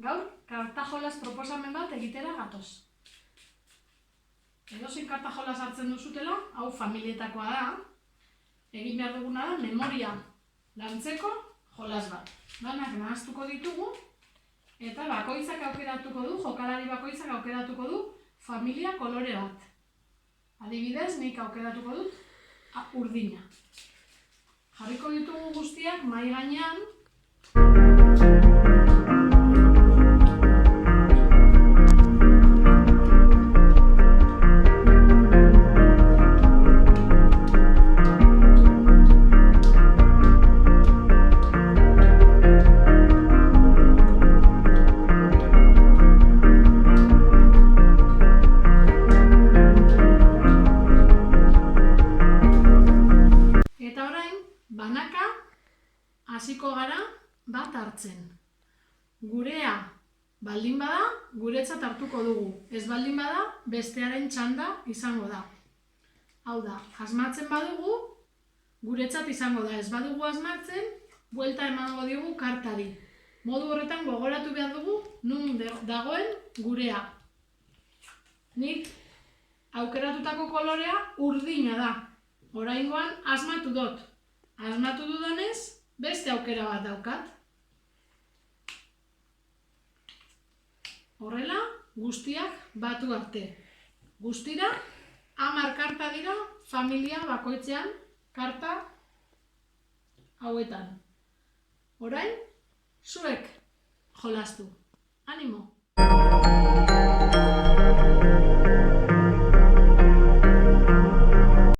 Gaur, karta jolas proposamen bat egitera gatoz. Edozein karta jolas hartzen duzutela, hau familietakoa da, egin behar duguna da memoria lantzeko jolas bat. Danak nahaztuko ditugu, eta bakoitzak aukeratuko du, jokalari bakoitzak aukeratuko du familia kolore bat. Adibidez, nik aukeratuko dut urdina. Jarriko ditugu guztiak mahai gainean. Banaka hasiko gara bat hartzen. Gurea baldin bada, guretzat hartuko dugu. Ez baldin bada, bestearen txanda izango da. Hau da, asmatzen badugu, guretzat izango da. Ez badugu asmatzen, buelta emango diogu kartari. Modu horretan gogoratu behar dugu, nun dagoen gurea. Nik aukeratutako kolorea urdina da. Oraingoan asmatu dut. Asmatu dudanez, beste aukera bat daukat. Horrela, guztiak batu arte. Guztira, 10 karta dira familia bakoitzean karta hauetan. Orain, zuek jolastu. Animo!